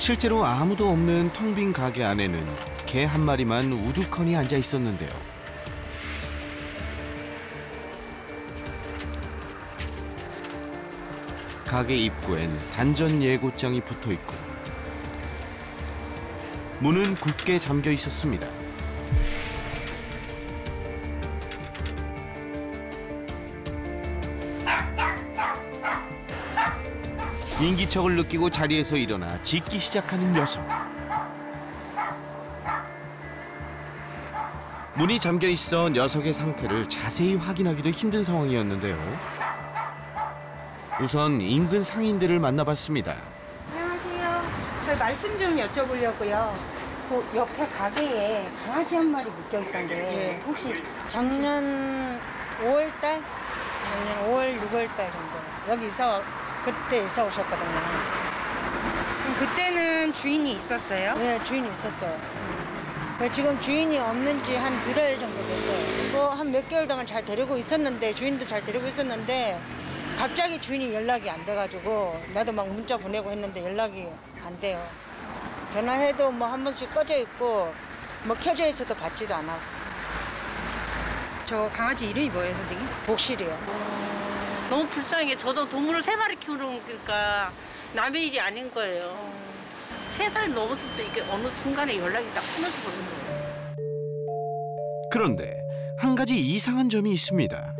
실제로 아무도 없는 텅 빈 가게 안에는 개 한 마리만 우두커니 앉아 있었는데요. 가게 입구엔 단전 예고장이 붙어 있고 문은 굳게 잠겨 있었습니다. 인기척을 느끼고 자리에서 일어나 짖기 시작하는 녀석. 문이 잠겨 있어 녀석의 상태를 자세히 확인하기도 힘든 상황이었는데요. 우선 인근 상인들을 만나봤습니다. 안녕하세요. 저희 말씀 좀 여쭤보려고요. 그 옆에 가게에 강아지 한 마리 묶여 있던데 혹시 작년 5월달? 작년 5월, 6월달 정도 여기서 그때 이사 오셨거든요. 그럼 그때는 주인이 있었어요? 네, 주인이 있었어요. 지금 주인이 없는 지 한 2달 정도 됐어요. 뭐 한 몇 개월 동안 잘 데리고 있었는데 주인도 잘 데리고 있었는데 갑자기 주인이 연락이 안 돼가지고 나도 막 문자 보내고 했는데 연락이 안 돼요. 전화해도 뭐 한 번씩 꺼져 있고 뭐 켜져 있어도 받지도 않아. 저 강아지 이름이 뭐예요, 선생님? 복실이요. 너무 불쌍한 게 저도 동물을 3마리 키우는 거니까 남의 일이 아닌 거예요. 3달 넘어서부터 이게 어느 순간에 연락이 딱 끊어져 버린 거예요. 그런데 한 가지 이상한 점이 있습니다.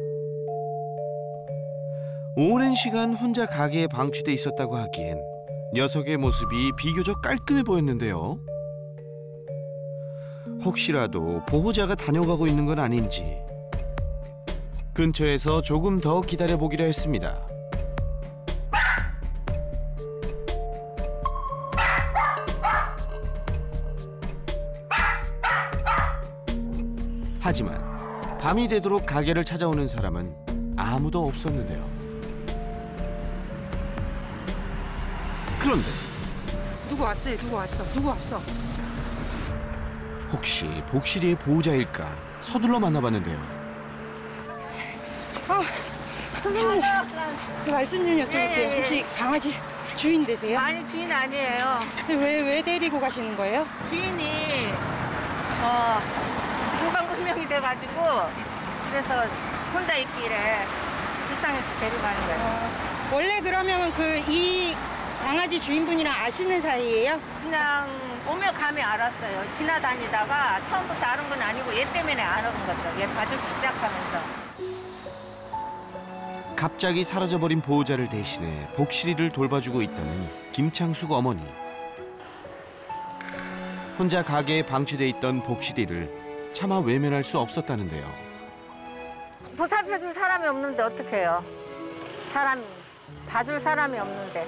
오랜 시간 혼자 가게에 방치돼 있었다고 하기엔 녀석의 모습이 비교적 깔끔해 보였는데요. 혹시라도 보호자가 다녀가고 있는 건 아닌지 근처에서 조금 더 기다려보기로 했습니다. 하지만 밤이 되도록 가게를 찾아오는 사람은 아무도 없었는데요. 그런데 누구 왔어요? 누구 왔어? 누구 왔어? 혹시 복실이의 보호자일까 서둘러 만나봤는데요. 선생님, 그 말씀 좀 여쭤볼게요. 예. 혹시 강아지 주인 되세요? 아니 주인 아니에요. 왜 데리고 가시는 거예요? 주인이 건강불명이 돼가지고 그래서 혼자 있기래 불쌍해서 데려가는 거예요. 원래 그러면 이 강아지 주인분이랑 아시는 사이예요? 그냥 오며 가며 알았어요. 지나다니다가 처음부터 아는 건 아니고 얘 때문에 알아본 거죠. 얘 봐주기 시작하면서. 갑자기 사라져버린 보호자를 대신해 복실이를 돌봐주고 있다는 김창숙 어머니. 혼자 가게에 방치돼 있던 복실이를 차마 외면할 수 없었다는데요. 보살펴줄 사람이 없는데 어떡해요. 봐줄 사람이 없는데.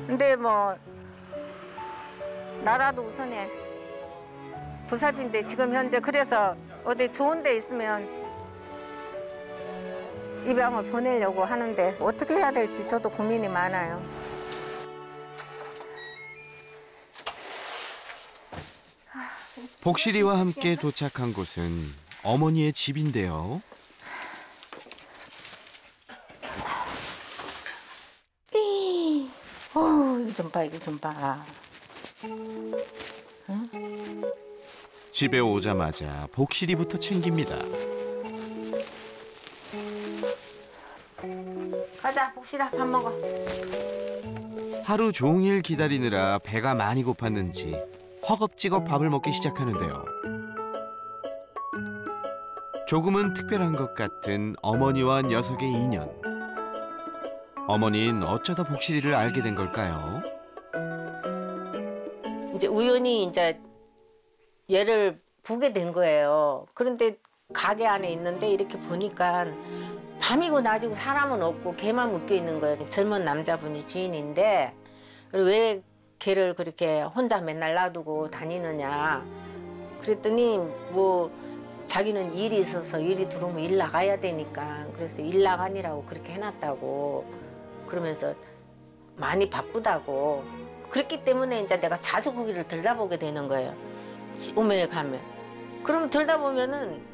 근데 뭐 나라도 우선해. 보살핀데 지금 현재 그래서 어디 좋은 데 있으면 입양을 보내려고 하는데 어떻게 해야 될지 저도 고민이 많아요. 복실이와 함께 도착한 곳은 어머니의 집인데요. 이거 좀 봐, 이거 좀 봐. 응? 집에 오자마자 복실이부터 챙깁니다. 가자, 복실아, 밥 먹어. 하루 종일 기다리느라 배가 많이 고팠는지 허겁지겁 밥을 먹기 시작하는데요. 조금은 특별한 것 같은 어머니와 녀석의 인연. 어머니는 어쩌다 복실이를 알게 된 걸까요? 이제 우연히 이제 얘를 보게 된 거예요. 그런데 가게 안에 있는데 이렇게 보니까 밤이고 낮이고 사람은 없고 개만 묶여 있는 거예요. 젊은 남자분이 주인인데 왜 개를 그렇게 혼자 맨날 놔두고 다니느냐. 그랬더니 뭐 자기는 일이 있어서 일이 들어오면 일 나가야 되니까 그래서 일 나가니라고 그렇게 해놨다고 그러면서 많이 바쁘다고 그랬기 때문에 이제 내가 자주 거기를 들다보게 되는 거예요. 오며 가면. 그럼 들다 보면은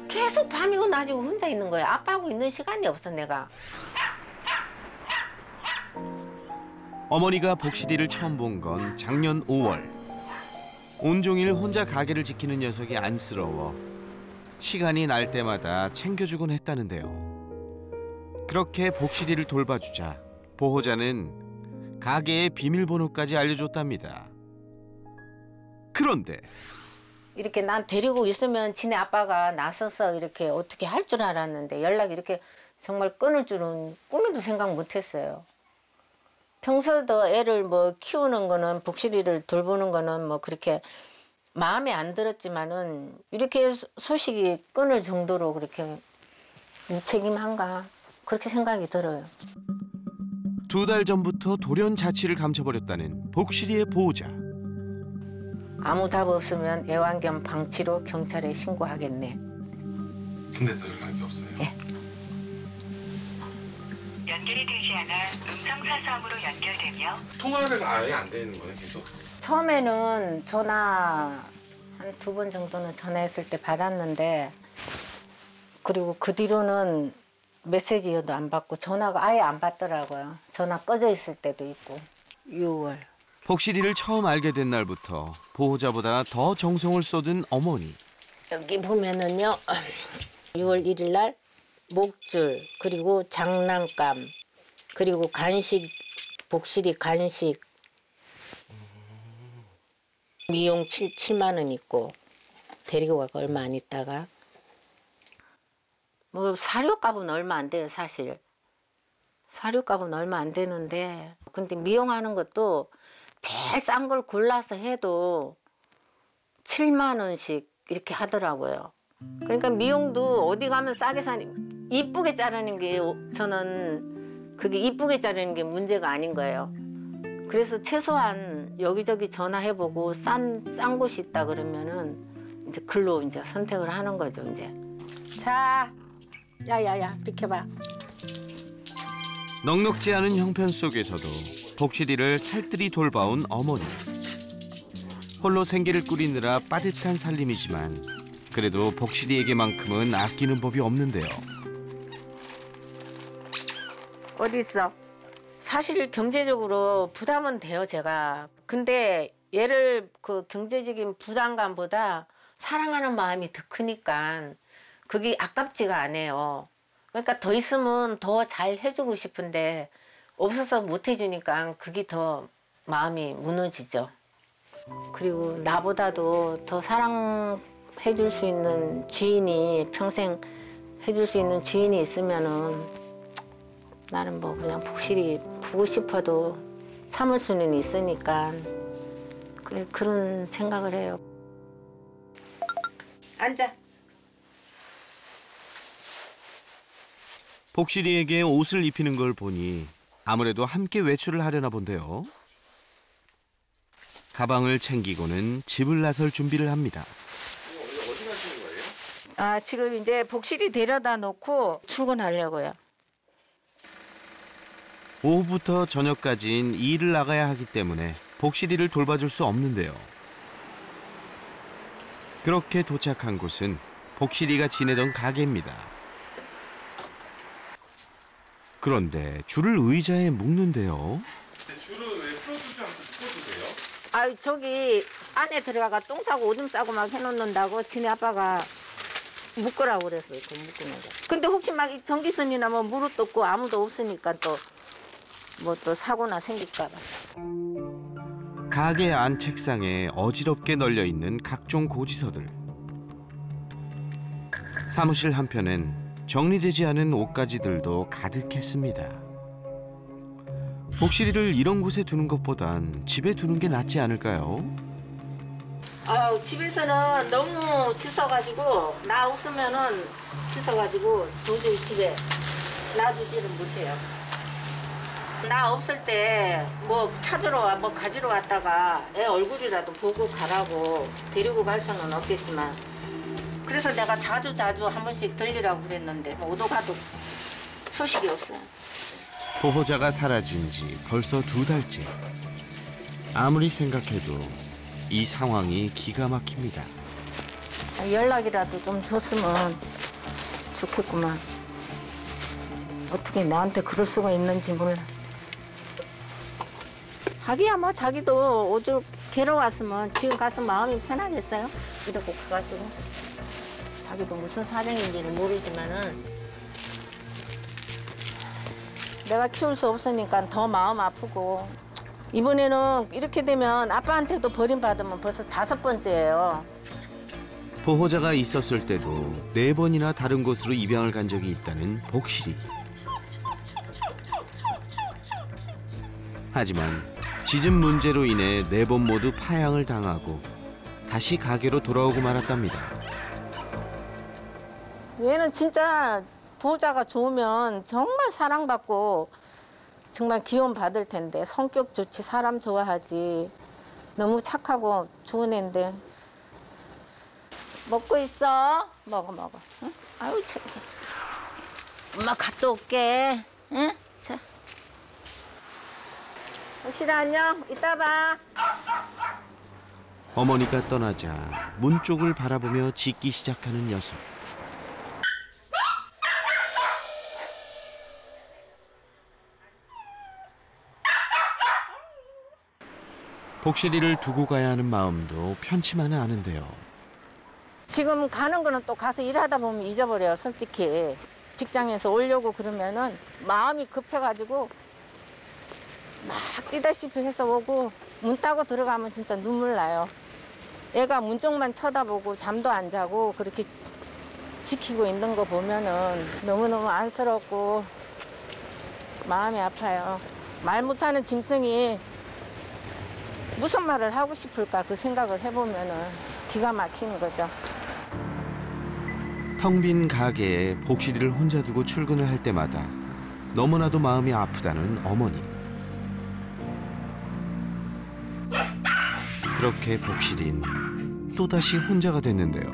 계속 밤이고 낮이고 혼자 있는 거예요. 아빠하고 있는 시간이 없어 내가. 어머니가 복실이를 처음 본 건 작년 5월. 온종일 혼자 가게를 지키는 녀석이 안쓰러워 시간이 날 때마다 챙겨주곤 했다는데요. 그렇게 복실이를 돌봐주자 보호자는 가게의 비밀번호까지 알려줬답니다. 그런데 이렇게 난 데리고 있으면 지네 아빠가 나서서 이렇게 어떻게 할 줄 알았는데 연락이 이렇게 정말 끊을 줄은 꿈에도 생각 못했어요. 평소에도 애를 뭐 키우는 거는 복실이를 돌보는 거는 뭐 그렇게 마음에 안 들었지만은 이렇게 소식이 끊을 정도로 그렇게 무책임한가 그렇게 생각이 들어요. 2달 전부터 돌연 자취를 감춰버렸다는 복실이의 보호자. 아무 답 없으면 애완견 방치로 경찰에 신고하겠네. 근데도 연락이 없어요? 예. 연결이 되지 않아 음성사서함으로 연결되며 통화를 아예 안 되는 거예요, 계속? 처음에는 전화 한 2번 정도는 전화했을 때 받았는데 그리고 그 뒤로는 메시지도 안 받고 전화가 아예 안 받더라고요. 전화 꺼져 있을 때도 있고. 6월. 복실이를 처음 알게 된 날부터 보호자보다 더 정성을 쏟은 어머니. 여기 보면은요. 6월 1일 날 목줄 그리고 장난감 그리고 간식 복실이 간식 미용 7만 원 있고 데리고 가고 얼마 안 있다가 뭐 사료값은 얼마 안 돼요 사실. 사료값은 얼마 안 되는데 근데 미용하는 것도 제일 싼 걸 골라서 해도 7만 원씩 이렇게 하더라고요. 그러니까 미용도 어디 가면 싸게 사니 이쁘게 자르는 게 저는 그게 이쁘게 자르는 게 문제가 아닌 거예요. 그래서 최소한 여기저기 전화해보고 싼 곳이 있다 그러면은 이제 글로 이제 선택을 하는 거죠 이제. 자, 야야야 비켜봐. 넉넉지 않은 형편 속에서도 복실이를 살뜰히 돌봐온 어머니. 홀로 생계를 꾸리느라 빠듯한 살림이지만 그래도 복실이에게만큼은 아끼는 법이 없는데요. 어디 있어? 사실 경제적으로 부담은 돼요 제가. 근데 얘를 그 경제적인 부담감보다 사랑하는 마음이 더 크니까 그게 아깝지가 않아요. 그러니까 더 있으면 더 잘 해주고 싶은데 없어서 못 해주니까 그게 더 마음이 무너지죠. 그리고 나보다도 더 사랑해줄 수 있는 주인이 평생 해줄 수 있는 주인이 있으면은 나는 뭐 그냥 복실히 보고 싶어도 참을 수는 있으니까 그래 그런 생각을 해요. 앉아. 복실이에게 옷을 입히는 걸 보니 아무래도 함께 외출을 하려나 본데요. 가방을 챙기고는 집을 나설 준비를 합니다. 어디 가시는 거예요? 아 지금 이제 복실이 데려다 놓고 출근하려고요. 오후부터 저녁까지인 일을 나가야 하기 때문에 복실이를 돌봐줄 수 없는데요. 그렇게 도착한 곳은 복실이가 지내던 가게입니다. 그런데 줄을 의자에 묶는데요. 근데 줄을 왜 풀어주지 않고 묶어주세요? 아 저기 안에 들어가가 똥 싸고 오줌 싸고 막 해놓는다고 지네 아빠가 묶으라고 그랬어요. 그 묶는 거. 근데 혹시 막 전기선이나 뭐 무릎 없고 아무도 없으니까 또 뭐 또 사고나 생길까 봐. 가게 안 책상에 어지럽게 널려 있는 각종 고지서들. 사무실 한편엔 정리되지 않은 옷가지들도 가득했습니다. 복실이를 이런 곳에 두는 것보단 집에 두는 게 낫지 않을까요? 아 집에서는 너무 짖어가지고 나 없으면은 짖어가지고 도저히 집에 놔두지를 못해요. 나 없을 때 뭐 찾으러 와, 뭐 가지러 왔다가 애 얼굴이라도 보고 가라고 데리고 갈 수는 없겠지만 그래서 내가 자주 한 번씩 들리라고 그랬는데 오도 가도 소식이 없어요. 보호자가 사라진 지 벌써 2달째. 아무리 생각해도 이 상황이 기가 막힙니다. 연락이라도 좀 줬으면 좋겠구만. 어떻게 나한테 그럴 수가 있는지 몰라. 자기야 뭐 자기도 오죽 괴로웠으면 지금 가서 마음이 편하겠어요? 이러고 가가지고 자기도 무슨 사정인지는 모르지만은 내가 키울 수 없으니까 더 마음 아프고 이번에는 이렇게 되면 아빠한테도 버림받으면 벌써 5번째예요. 보호자가 있었을 때도 4번이나 다른 곳으로 입양을 간 적이 있다는 복실이. 하지만 짖은 문제로 인해 4번 모두 파양을 당하고 다시 가게로 돌아오고 말았답니다. 얘는 진짜 보호자가 좋으면 정말 사랑받고 정말 기원 받을 텐데 성격 좋지 사람 좋아하지 너무 착하고 좋은 애인데 먹고 있어? 먹어. 응? 아유 착해. 엄마 갔다 올게. 응? 자. 혹시나 안녕. 이따 봐. 어머니가 떠나자 문 쪽을 바라보며 짖기 시작하는 녀석. 복실이를 두고 가야 하는 마음도 편치만은 않은데요. 지금 가는 거는 또 가서 일하다 보면 잊어버려요, 솔직히. 직장에서 오려고 그러면은 마음이 급해가지고 막 뛰다시피 해서 오고 문 따고 들어가면 진짜 눈물 나요. 애가 문 쪽만 쳐다보고 잠도 안 자고 그렇게 지키고 있는 거 보면은 너무너무 안쓰럽고 마음이 아파요. 말 못하는 짐승이 무슨 말을 하고 싶을까 그 생각을 해보면은 기가 막히는 거죠. 텅 빈 가게에 복실이를 혼자 두고 출근을 할 때마다 너무나도 마음이 아프다는 어머니. 그렇게 복실이는 또다시 혼자가 됐는데요.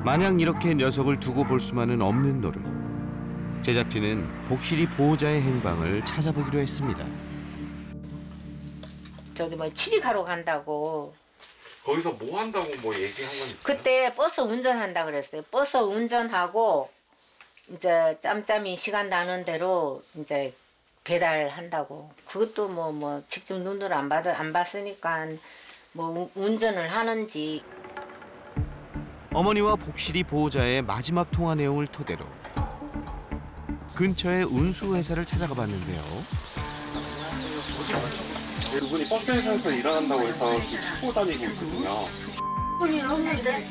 마냥 이렇게 녀석을 두고 볼 수만은 없는 노릇. 제작진은 복실이 보호자의 행방을 찾아보기로 했습니다. 저기 뭐 취직하러 간다고. 거기서 뭐 한다고 뭐 얘기한 건 있어요? 그때 버스 운전한다 그랬어요. 버스 운전하고 이제 짬짬이 시간 나는 대로 이제 배달한다고. 그것도 뭐 직접 눈으로 안 봤으니까 뭐 운전을 하는지. 어머니와 복실이 보호자의 마지막 통화 내용을 토대로 근처의 운수회사를 찾아가 봤는데요. 두 분이 버스 회사에서 일한다고 해서 찾고 다니고 있거든요. 분이 없는데.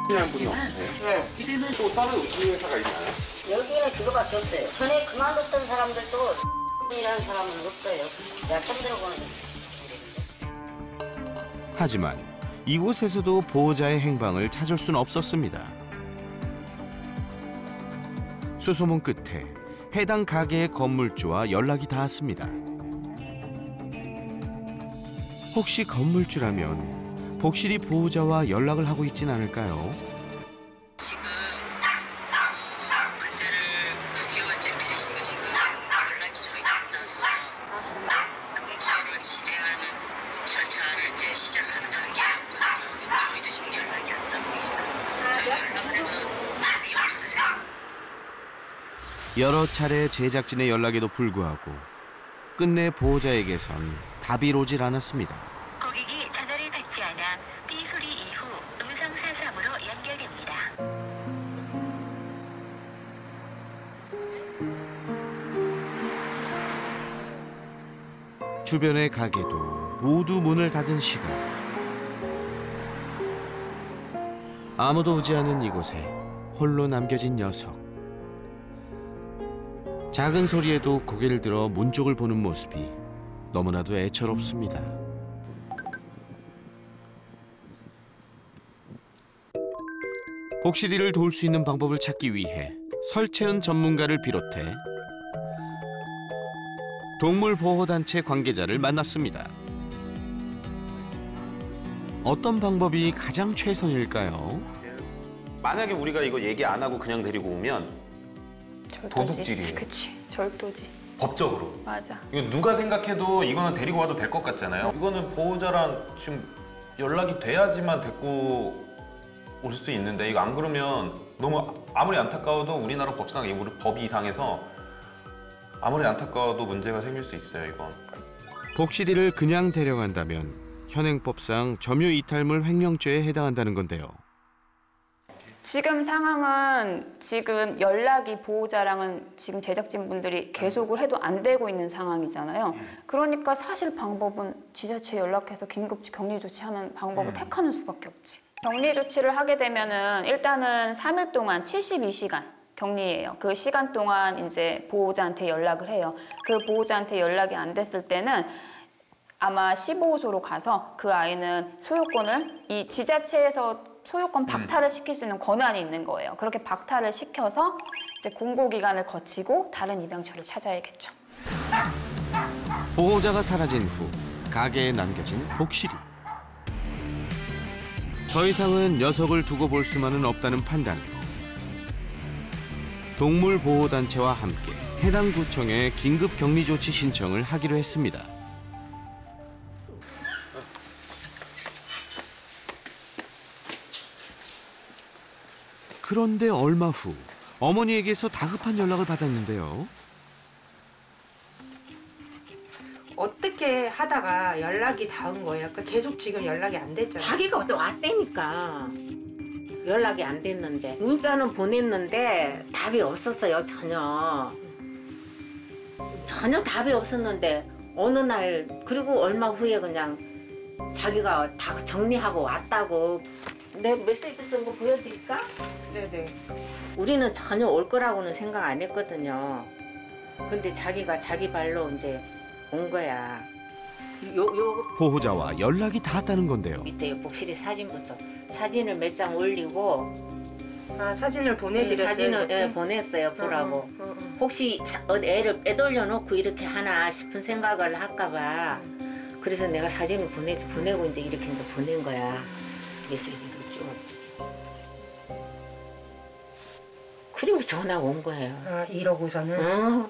그냥 분이 없으세요? 네. 또 다른 운수회사가 있나요? 여기에는 그거밖에 없어요. 전에 그만뒀던 사람들도 이라는 사람은 없어요. 내가 처음 들어보는. 하지만 이곳에서도 보호자의 행방을 찾을 순 없었습니다. 수소문 끝에 해당 가게의 건물주와 연락이 닿았습니다. 혹시 건물주라면 복실이 보호자와 연락을 하고 있진 않을까요? 지금 월세를 9개월째 빌리시고 지금 연락이 저희 안 나서 그거를 진행하는 절차를 이제 시작하는 단계였거든요. 저희도 지금 연락이 안 닿고 있어요. 저희 연락에는 답이 없으세요. 여러 차례 제작진의 연락에도 불구하고 끝내 보호자에게선 답이 오질 않았습니다. 고객이 전화를 받지 않아 삐 소리 이후 음성 사상으로 연결됩니다. 주변의 가게도 모두 문을 닫은 시간. 아무도 오지 않은 이곳에 홀로 남겨진 녀석. 작은 소리에도 고개를 들어 문 쪽을 보는 모습이 너무나도 애처롭습니다. 복실이를 도울 수 있는 방법을 찾기 위해 설채은 전문가를 비롯해 동물보호단체 관계자를 만났습니다. 어떤 방법이 가장 최선일까요? 만약에 우리가 이거 얘기 안 하고 그냥 데리고 오면 도둑질이에요. 그치, 절도지. 법적으로. 맞아. 이거 누가 생각해도 이거는 데리고 와도 될 것 같잖아요. 이거는 보호자랑 지금 연락이 돼야지만 데리고 올 수 있는데 이거 안 그러면 너무 아무리 안타까워도 우리나라 법상 이거 법이 이상해서 아무리 안타까워도 문제가 생길 수 있어요, 이건. 복실이를 그냥 데려간다면 현행법상 점유 이탈물 횡령죄에 해당한다는 건데요. 지금 상황은 지금 연락이 보호자랑은 지금 제작진분들이 계속을 해도 안 되고 있는 상황이잖아요. 그러니까 사실 방법은 지자체에 연락해서 긴급 격리 조치하는 방법을 택하는 수밖에 없지. 격리 조치를 하게 되면은 일단은 3일 동안 72시간 격리예요. 그 시간 동안 이제 보호자한테 연락을 해요. 그 보호자한테 연락이 안 됐을 때는 아마 15호소로 가서 그 아이는 소유권을 이 지자체에서 소유권 박탈을 시킬 수 있는 권한이 있는 거예요. 그렇게 박탈을 시켜서 이제 공고기간을 거치고 다른 입양처를 찾아야겠죠. 보호자가 사라진 후 가게에 남겨진 복실이. 더 이상은 녀석을 두고 볼 수만은 없다는 판단. 동물보호단체와 함께 해당 구청에 긴급 격리 조치 신청을 하기로 했습니다. 그런데 얼마 후 어머니에게서 다급한 연락을 받았는데요. 어떻게 하다가 연락이 닿은 거예요? 그러니까 계속 지금 연락이 안 됐잖아요. 자기가 또 왔다니까. 연락이 안 됐는데 문자는 보냈는데 답이 없었어요. 전혀 답이 없었는데 어느 날 그리고 얼마 후에 그냥 자기가 다 정리하고 왔다고. 내 메시지 쓴 거 보여드릴까? 네네. 우리는 전혀 올 거라고는 생각 안 했거든요. 근데 자기가 자기 발로 이제 온 거야. 요 보호자와 연락이 닿았다는 건데요. 밑에 복실이 사진부터 사진을 몇 장 올리고 아, 사진을 보내드렸어요? 사진을 예, 보냈어요. 보라고. 혹시 애를 빼돌려 놓고 이렇게 하나 싶은 생각을 할까 봐. 그래서 내가 사진을 보내고 이제 이렇게 이제 보낸 거야. 메시지를 쭉. 그리고 전화 온 거예요. 아, 이러고서는?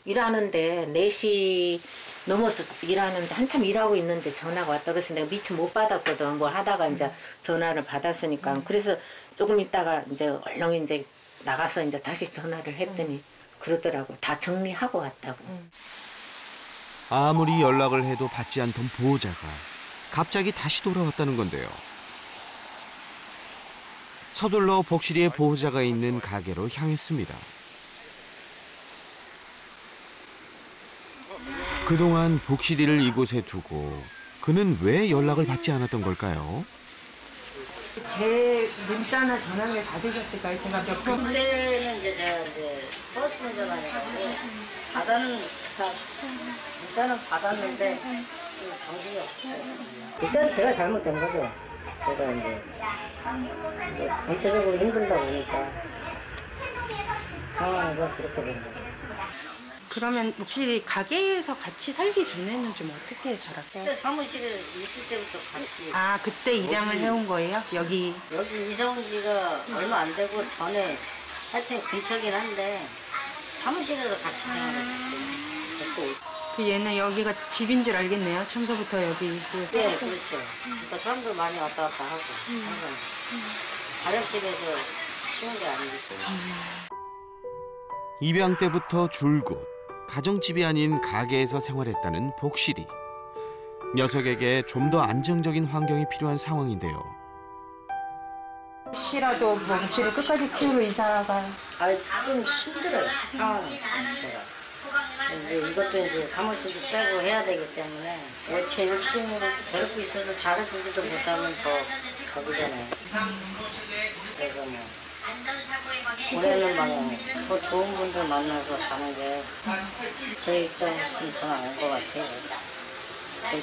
일하는데 4시 넘어서 일하는데 한참 일하고 있는데 전화가 왔다 그래서 내가 미처 못 받았거든. 뭐 하다가 이제 전화를 받았으니까. 그래서 조금 있다가 이제 얼른 이제 나가서 이제 다시 전화를 했더니 그러더라고. 다 정리하고 왔다고. 아무리 연락을 해도 받지 않던 보호자가 갑자기 다시 돌아왔다는 건데요. 서둘러 복실이의 보호자가 있는 가게로 향했습니다. 그동안 복실이를 이곳에 두고 그는 왜 연락을 받지 않았던 걸까요? 제 문자나 전화를 받으셨을까요? 제가 몇 번? 그때는 이제 제가 버스 운전하니까요. 문자는 받았는데 정신이 없어요. 일단 제가 잘못된 거죠. 제가 이제 전체적으로 힘들다 보니까 상황이 그렇게 된 거예요. 그러면 혹시 가게에서 같이 살기 전에는 좀 어떻게 살았어요? 그때 사무실에 있을 때부터 같이. 아, 그때 입양을 해온 거예요? 여기 이사 온 지가 얼마 안 되고 전에 하여튼 근처긴 한데 사무실에서 같이 생활했었어요. 그 얘는 여기가 집인 줄 알겠네요. 처음부터 여기. 네, 그렇죠. 그러니까 사람들 많이 왔다 갔다 하고 항상 다른 집에서 쉬운 게 아니기 때문에. 입양 때부터 줄곧 가정집이 아닌 가게에서 생활했다는 복실이. 녀석에게 좀 더 안정적인 환경이 필요한 상황인데요. 혹시라도 뭐 복실을 끝까지 키우러 이사가. 좀 힘들어요. 상황이 제가. 이제 이것도 이제 사무실도 빼고 해야 되기 때문에 제 욕심으로 데리고 있어서 잘해주지도 못하면 더 가보잖아요. 그래서 뭐 올해는 막 더 좋은 분들 만나서 가는 게 제 입장으로서는 더 나은 것 같아요.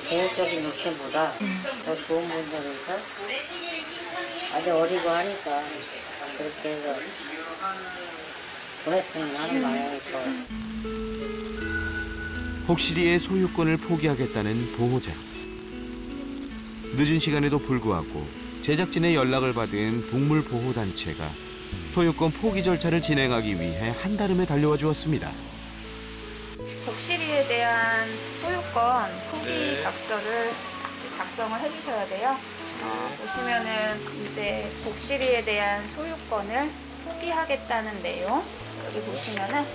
개인적인 욕심보다 더 좋은 분들에서 아직 어리고 하니까 그렇게 해서 보냈으면 하는 마음이 더. 복실이의 소유권을 포기하겠다는 보호자. 늦은 시간에도 불구하고 제작진의 연락을 받은 동물보호단체가 소유권 포기 절차를 진행하기 위해 한달음에 달려와 주었습니다. 복실이에 대한 소유권 포기 각서를 이제 작성을 해주셔야 돼요. 보시면은 이제 복실이에 대한 소유권을 포기하겠다는 내용 여기 보시면은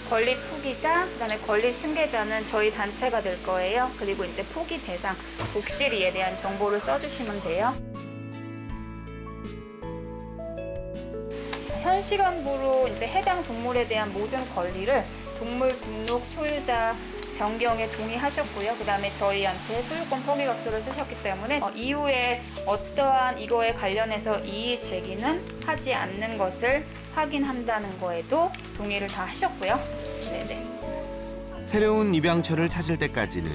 권리 포기자, 그다음에 권리 승계자는 저희 단체가 될 거예요. 그리고 이제 포기 대상, 복실이에 대한 정보를 써주시면 돼요. 자, 현 시간부로 이제 해당 동물에 대한 모든 권리를 동물 등록 소유자 변경에 동의하셨고요. 그다음에 저희한테 소유권 포기각서를 쓰셨기 때문에 이후에 어떠한 이거에 관련해서 이의 제기는 하지 않는 것을 확인한다는 거에도 동의를 다 하셨고요. 네네. 새로운 입양처를 찾을 때까지는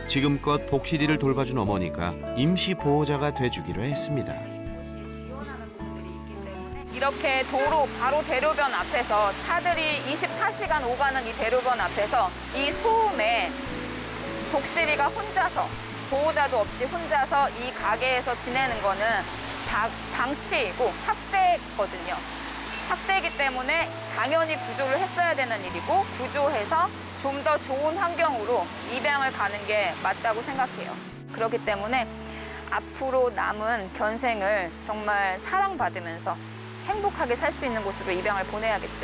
지금껏 복실이를 돌봐준 어머니가 임시 보호자가 돼주기로 했습니다. 이렇게 도로 바로 대로변 앞에서 차들이 24시간 오가는 이 대로변 앞에서 이 소음에 복실이가 혼자서 보호자도 없이 혼자서 이 가게에서 지내는 거는 방치이고 학대거든요. 학대이기 때문에 당연히 구조를 했어야 되는 일이고 구조해서 좀 더 좋은 환경으로 입양을 가는 게 맞다고 생각해요. 그렇기 때문에 앞으로 남은 견생을 정말 사랑받으면서 행복하게 살 수 있는 곳으로 입양을 보내야겠죠.